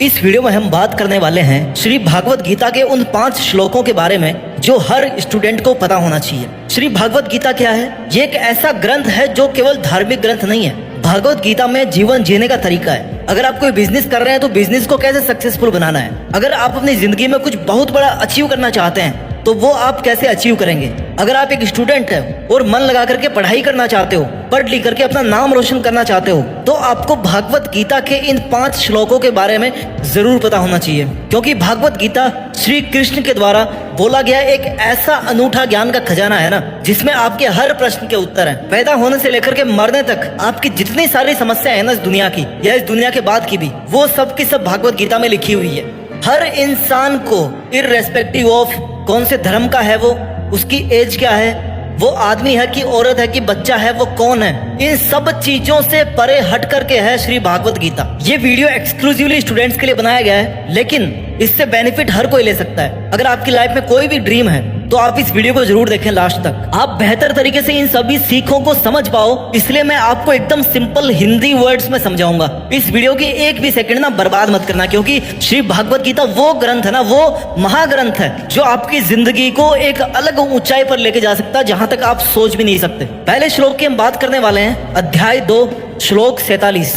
इस वीडियो में हम बात करने वाले हैं श्री भागवत गीता के उन 5 श्लोकों के बारे में जो हर स्टूडेंट को पता होना चाहिए। श्री भागवत गीता क्या है? ये एक ऐसा ग्रंथ है जो केवल धार्मिक ग्रंथ नहीं है। भागवत गीता में जीवन जीने का तरीका है। अगर आप कोई बिजनेस कर रहे हैं तो बिजनेस को कैसे सक्सेसफुल बनाना है। अगर आप अपनी जिंदगी में कुछ बहुत बड़ा अचीव करना चाहते हैं तो वो आप कैसे अचीव करेंगे। अगर आप एक स्टूडेंट हैं और मन लगा करके पढ़ाई करना चाहते हो, पढ़ लिख करके अपना नाम रोशन करना चाहते हो, तो आपको भागवत गीता के इन 5 श्लोकों के बारे में जरूर पता होना चाहिए, क्योंकि भागवत गीता श्री कृष्ण के द्वारा बोला गया एक ऐसा अनूठा ज्ञान का खजाना है ना, जिसमें आपके हर प्रश्न के उत्तर हैं। पैदा होने से लेकर के मरने तक आपकी जितनी सारी समस्याएं हैं ना इस दुनिया की या इस दुनिया के बाद की भी, वो सब की सब भागवत गीता में लिखी हुई है। हर इंसान को इररेस्पेक्टिव ऑफ कौन से धर्म का है, वो उसकी एज क्या है, वो आदमी है कि औरत है कि बच्चा है, वो कौन है, इन सब चीजों से परे हट करके है श्री भागवत गीता। ये वीडियो एक्सक्लूसिवली स्टूडेंट्स के लिए बनाया गया है, लेकिन इससे बेनिफिट हर कोई ले सकता है। अगर आपकी लाइफ में कोई भी ड्रीम है तो आप इस वीडियो को जरूर देखें लास्ट तक। आप बेहतर तरीके से इन सभी सीखों को समझ पाओ, इसलिए मैं आपको एकदम सिंपल हिंदी वर्ड्स में समझाऊंगा। इस वीडियो की एक भी सेकंड ना बर्बाद मत करना, क्योंकि श्री भागवत गीता वो ग्रंथ है ना, वो महाग्रंथ है जो आपकी जिंदगी को एक अलग ऊंचाई पर लेके जा सकता है जहां तक आप सोच भी नहीं सकते। पहले श्लोक की हम बात करने वाले हैं, अध्याय 2 श्लोक 47।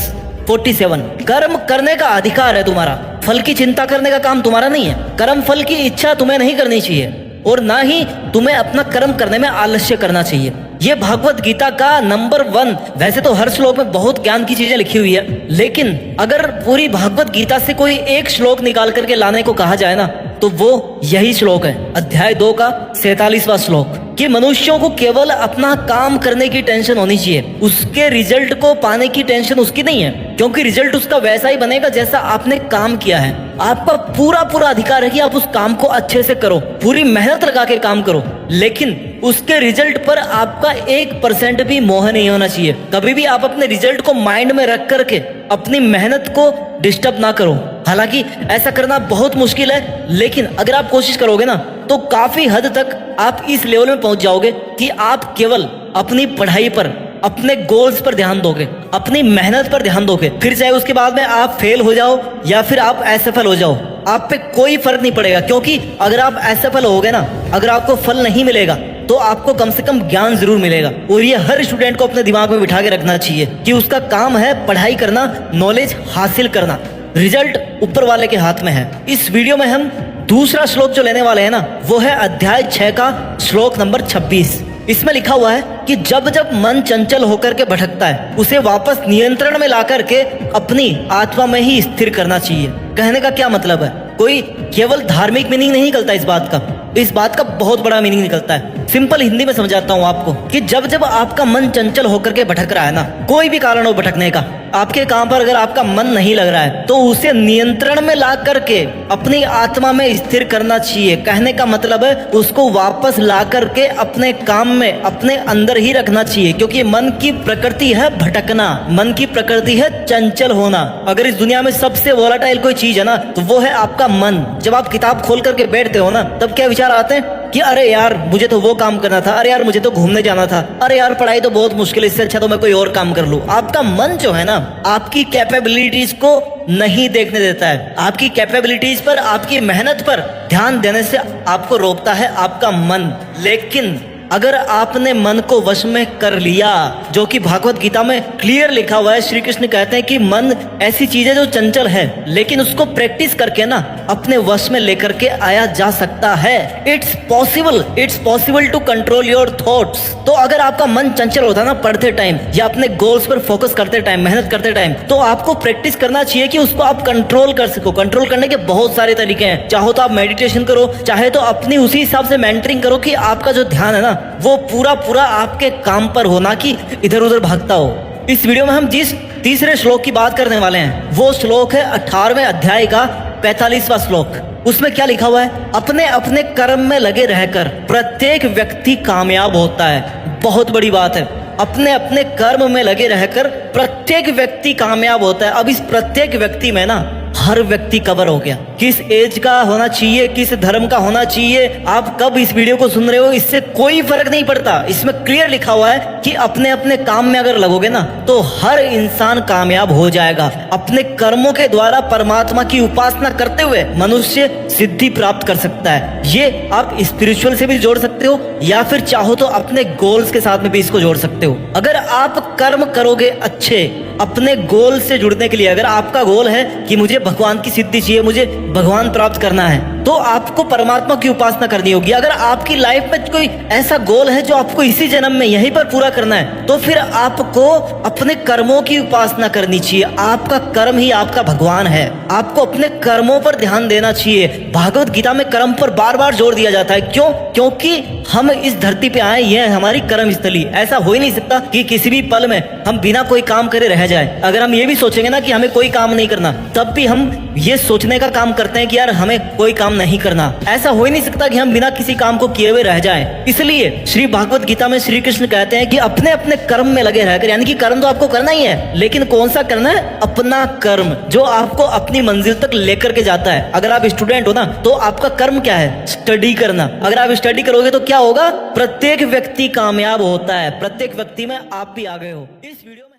कर्म करने का अधिकार है तुम्हारा, फल की चिंता करने का काम तुम्हारा नहीं है। कर्म फल की इच्छा तुम्हें नहीं करनी चाहिए और ना ही तुम्हें अपना कर्म करने में आलस्य करना चाहिए। ये भागवत गीता का नंबर 1। वैसे तो हर श्लोक में बहुत ज्ञान की चीजें लिखी हुई है, लेकिन अगर पूरी भागवत गीता से कोई एक श्लोक निकाल करके लाने को कहा जाए ना, तो वो यही श्लोक है, अध्याय 2 का 47वां श्लोक, कि मनुष्यों को केवल अपना काम करने की टेंशन होनी चाहिए, उसके रिजल्ट को पाने की टेंशन उसकी नहीं है, क्योंकि रिजल्ट उसका वैसा ही बनेगा जैसा आपने काम किया है। आपका पूरा अधिकार है कि आप उस काम को अच्छे से करो, पूरी मेहनत लगा के काम करो, लेकिन उसके रिजल्ट पर आपका 1% भी मोह नहीं होना चाहिए। कभी भी आप अपने रिजल्ट को माइंड में रख करके अपनी मेहनत को डिस्टर्ब ना करो। हालांकि ऐसा करना बहुत मुश्किल है, लेकिन अगर आप कोशिश करोगे ना तो काफी हद तक आप इस लेवल में पहुंच जाओगे कि आप केवल अपनी पढ़ाई पर, अपने गोल्स पर ध्यान दोगे, अपनी मेहनत पर ध्यान दोगे। फिर चाहे उसके बाद में आप फेल हो जाओ या फिर आप असफल हो जाओ, आप पे कोई फर्क नहीं पड़ेगा, क्योंकि अगर आप असफल होगे ना, अगर आपको फल नहीं मिलेगा तो आपको कम से कम ज्ञान जरूर मिलेगा। और ये हर स्टूडेंट को अपने दिमाग में बिठा के रखना चाहिए कि उसका काम है पढ़ाई करना, नॉलेज हासिल करना, रिजल्ट ऊपर वाले के हाथ में है। इस वीडियो में हम दूसरा श्लोक जो लेने वाले हैं ना, वो है अध्याय 6 का श्लोक नंबर 26। इसमें लिखा हुआ है कि जब जब मन चंचल होकर के भटकता है, उसे वापस नियंत्रण में ला करके अपनी आत्मा में ही स्थिर करना चाहिए। कहने का क्या मतलब है? कोई केवल धार्मिक मीनिंग नहीं निकलता इस बात का, इस बात का बहुत बड़ा मीनिंग निकलता है। सिंपल हिंदी में समझाता हूँ आपको कि जब जब आपका मन चंचल होकर के भटक रहा है ना, कोई भी कारण हो भटकने का, आपके काम पर अगर आपका मन नहीं लग रहा है तो उसे नियंत्रण में ला करके अपनी आत्मा में स्थिर करना चाहिए। कहने का मतलब है उसको वापस ला करके अपने काम में, अपने अंदर ही रखना चाहिए, क्योंकि मन की प्रकृति है भटकना, मन की प्रकृति है चंचल होना। अगर इस दुनिया में सबसे वोलाटाइल कोई चीज है ना, तो वो है आपका मन। जब आप किताब खोल करके बैठते हो ना, तब क्या विचार आते हैं कि अरे यार मुझे तो वो काम करना था, अरे यार मुझे तो घूमने जाना था, अरे यार पढ़ाई तो बहुत मुश्किल है, इससे अच्छा तो मैं कोई और काम कर लूं। आपका मन जो है ना, आपकी कैपेबिलिटीज को नहीं देखने देता है, आपकी कैपेबिलिटीज पर, आपकी मेहनत पर ध्यान देने से आपको रोकता है आपका मन। लेकिन अगर आपने मन को वश में कर लिया, जो कि भागवत गीता में क्लियर लिखा हुआ है, श्री कृष्ण कहते हैं कि मन ऐसी चीज है जो चंचल है, लेकिन उसको प्रैक्टिस करके ना अपने वश में लेकर के आया जा सकता है। It's possible to control your thoughts. तो अगर आपका मन चंचल होता है ना पढ़ते टाइम या अपने गोल्स पर फोकस करते टाइम, मेहनत करते टाइम, तो आपको प्रैक्टिस करना चाहिए कि उसको आप कंट्रोल कर सको। कंट्रोल करने के बहुत सारे तरीके हैं, चाहो तो आप मेडिटेशन करो, चाहे तो अपनी उसी हिसाब से मेंटरिंग करो कि आपका जो ध्यान है ना वो पूरा आपके काम पर हो, ना कि इधर उधर भागता हो। इस वीडियो में हम जिस तीसरे श्लोक की बात करने वाले हैं वो श्लोक है 18वें अध्याय का 45वां श्लोक। उसमें क्या लिखा हुआ है? अपने अपने कर्म में लगे रहकर प्रत्येक व्यक्ति कामयाब होता है। बहुत बड़ी बात है, अपने अपने कर्म में लगे रहकर प्रत्येक व्यक्ति कामयाब होता है। अब इस प्रत्येक व्यक्ति में ना हर व्यक्ति कवर हो गया। किस एज का होना चाहिए, किस धर्म का होना चाहिए, आप कब इस वीडियो को सुन रहे हो, इससे कोई फर्क नहीं पड़ता। इसमें क्लियर लिखा हुआ है कि अपने अपने काम में अगर लगोगे ना तो हर इंसान कामयाब हो जाएगा। अपने कर्मों के द्वारा परमात्मा की उपासना करते हुए मनुष्य सिद्धि प्राप्त कर सकता है। ये आप स्पिरिचुअल से भी जोड़ सकते हो या फिर चाहो तो अपने गोल्स के साथ में भी इसको जोड़ सकते हो। अगर आप कर्म करोगे अच्छे अपने गोल से जुड़ने के लिए, अगर आपका गोल है कि मुझे भगवान की सिद्धि चाहिए, मुझे भगवान प्राप्त करना है, तो आपको परमात्मा की उपासना करनी होगी। अगर आपकी लाइफ में कोई ऐसा गोल है जो आपको इसी जन्म में यहीं पर पूरा करना है, तो फिर आपको अपने कर्मों की उपासना करनी चाहिए। आपका कर्म ही आपका भगवान है। आपको अपने कर्मों पर ध्यान देना चाहिए। भागवत गीता में कर्म पर बार बार जोर दिया जाता है। क्यों? क्योंकि हम इस धरती पे आए, यह हमारी कर्म स्थली। ऐसा हो ही नहीं सकता कि किसी भी पल में हम बिना कोई काम करे रह जाए। अगर हम ये भी सोचेंगे ना कि हमें कोई काम नहीं करना, तब भी हम ये सोचने का काम करते हैं कि यार हमें कोई काम नहीं करना। ऐसा हो ही नहीं सकता कि हम बिना किसी काम को किए हुए रह जाएं। इसलिए श्री भागवत गीता में श्री कृष्ण कहते हैं कि अपने अपने कर्म में लगे रहकर, यानी कि कर्म तो आपको करना ही है, लेकिन कौन सा करना है? अपना कर्म जो आपको अपनी मंजिल तक लेकर के जाता है। अगर आप स्टूडेंट हो ना तो आपका कर्म क्या है? स्टडी करना। अगर आप स्टडी करोगे तो क्या होगा? प्रत्येक व्यक्ति कामयाब होता है। प्रत्येक व्यक्ति में आप भी आ गए हो। इस वीडियो में